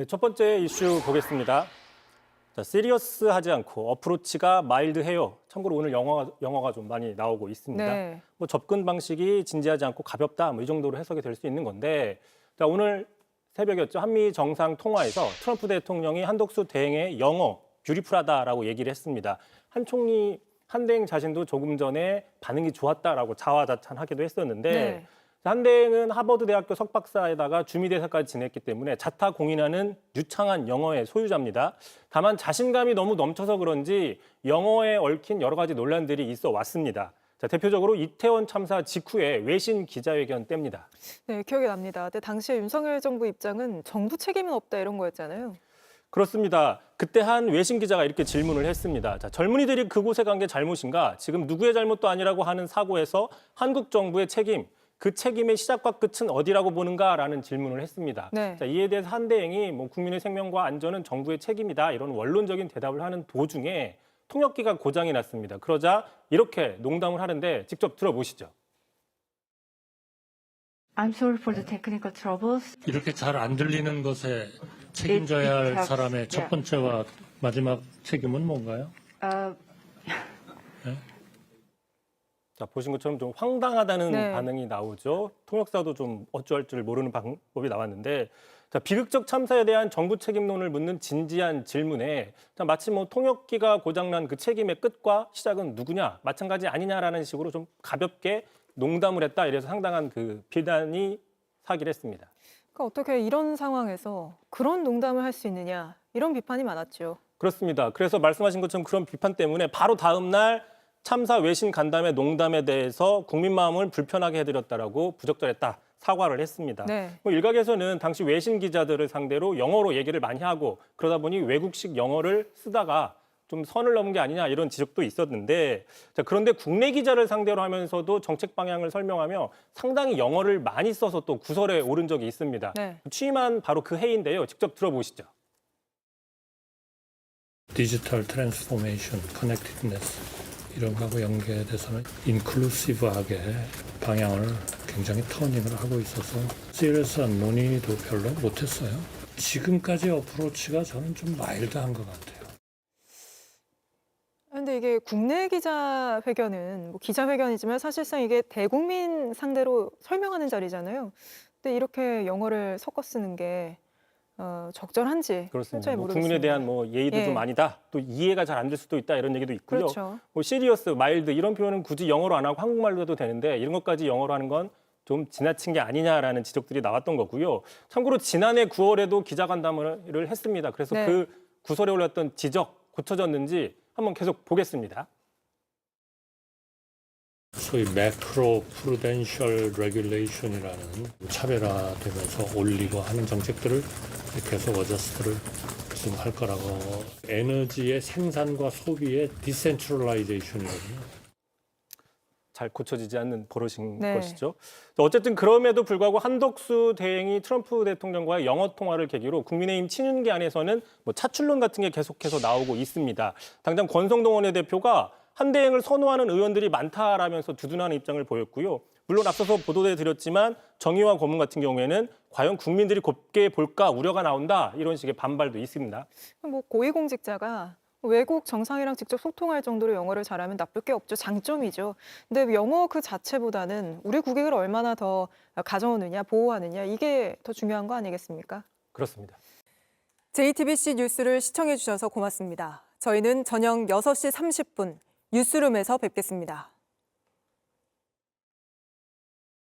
네, 첫 번째 이슈 보겠습니다. 자, 시리어스하지 않고 어프로치가 마일드해요. 참고로 오늘 영어가 좀 많이 나오고 있습니다. 네. 뭐 접근 방식이 진지하지 않고 가볍다, 뭐 이 정도로 해석이 될 수 있는 건데, 자, 오늘 새벽이었죠. 한미 정상 통화에서 트럼프 대통령이 한덕수 대행의 영어 뷰티풀하다라고 얘기를 했습니다. 한 총리 한 대행 자신도 조금 전에 반응이 좋았다라고 자화자찬하기도 했었는데. 네. 한 대행은 하버드 대학교 석박사에다가 주미대사까지 지냈기 때문에 자타 공인하는 유창한 영어의 소유자입니다. 다만 자신감이 너무 넘쳐서 그런지 영어에 얽힌 여러 가지 논란들이 있어 왔습니다. 자, 대표적으로 이태원 참사 직후에 외신 기자회견 때입니다. 네, 기억이 납니다. 근데 당시에 윤석열 정부 입장은 정부 책임은 없다 이런 거였잖아요. 그렇습니다. 그때 한 외신 기자가 이렇게 질문을 했습니다. 자, 젊은이들이 그곳에 간 게 잘못인가? 지금 누구의 잘못도 아니라고 하는 사고에서 한국 정부의 책임, 그 책임의 시작과 끝은 어디라고 보는가라는 질문을 했습니다. 네. 자, 이에 대해서 한 대행이 국민의 생명과 안전은 정부의 책임이다 이런 원론적인 대답을 하는 도중에 통역기가 고장이 났습니다. 그러자 이렇게 농담을 하는데 직접 들어보시죠. I'm sorry for the technical troubles. 이렇게 잘 안 들리는 것에 책임져야 할 사람의 첫 번째와 마지막 책임은 뭔가요? 자, 보신 것처럼 좀 황당하다는 네. 반응이 나오죠. 통역사도 좀 어찌할 줄 모르는 방법이 나왔는데, 자, 비극적 참사에 대한 정부 책임론을 묻는 진지한 질문에 자, 마치 통역기가 고장난 그 책임의 끝과 시작은 누구냐, 마찬가지 아니냐라는 식으로 좀 가볍게 농담을 했다. 이래서 상당한 그 비난이 사기를 했습니다. 그러니까 어떻게 이런 상황에서 그런 농담을 할 수 있느냐 이런 비판이 많았죠. 그렇습니다. 그래서 말씀하신 것처럼 그런 비판 때문에 바로 다음 날 참사 외신 간담회 농담에 대해서 국민 마음을 불편하게 해드렸다라고 부적절했다. 사과를 했습니다. 네. 일각에서는 당시 외신 기자들을 상대로 영어로 얘기를 많이 하고 그러다 보니 외국식 영어를 쓰다가 좀 선을 넘은 게 아니냐 이런 지적도 있었는데, 자, 그런데 국내 기자를 상대로 하면서도 정책 방향을 설명하며 상당히 영어를 많이 써서 또 구설에 오른 적이 있습니다. 네. 취임한 바로 그 해인데요. 직접 들어보시죠. 디지털 트랜스포메이션, 커넥티드네스 이런 거하고 연계돼서는 인클루시브하게 방향을 굉장히 터닝을 하고 있어서 시리어스한 논의도 별로 못했어요. 지금까지 어프로치가 저는 좀 마일드한 것 같아요. 근데 이게 국내 기자회견은 기자회견이지만 사실상 이게 대국민 상대로 설명하는 자리잖아요. 근데 이렇게 영어를 섞어 쓰는 게 적절한지 그렇습니다. 잘 모르겠습니다. 국민에 대한 예의도 예. 좀 아니다. 또 이해가 잘 안 될 수도 있다 이런 얘기도 있고요. 그렇죠. 시리어스, 마일드 이런 표현은 굳이 영어로 안 하고 한국말로 해도 되는데 이런 것까지 영어로 하는 건 좀 지나친 게 아니냐라는 지적들이 나왔던 거고요. 참고로 지난해 9월에도 기자간담회를 했습니다. 그래서 네. 그 구설에 올렸던 지적 고쳐졌는지 한번 계속 보겠습니다. 소위 매크로 프루덴셜 레귤레이션이라는 차별화되면서 올리고 하는 정책들을 계속 어저스트를 지금 할 거라고. 에너지의 생산과 소비의 디센트럴라이제이션이거든요. 잘 고쳐지지 않는 버릇인 네. 것이죠. 어쨌든 그럼에도 불구하고 한덕수 대행이 트럼프 대통령과의 영어 통화를 계기로 국민의힘 친윤계 안에서는 차출론 같은 게 계속해서 나오고 있습니다. 당장 권성동 원내대표가 한 대행을 선호하는 의원들이 많다라면서 두둔하는 입장을 보였고요. 물론 앞서서 보도해 드렸지만 정의와 고문 같은 경우에는 과연 국민들이 곱게 볼까 우려가 나온다 이런 식의 반발도 있습니다. 고위공직자가 외국 정상이랑 직접 소통할 정도로 영어를 잘하면 나쁠 게 없죠. 장점이죠. 근데 영어 그 자체보다는 우리 국익을 얼마나 더 가져오느냐, 보호하느냐 이게 더 중요한 거 아니겠습니까? 그렇습니다. JTBC 뉴스를 시청해 주셔서 고맙습니다. 저희는 저녁 6시 30분 뉴스룸에서 뵙겠습니다.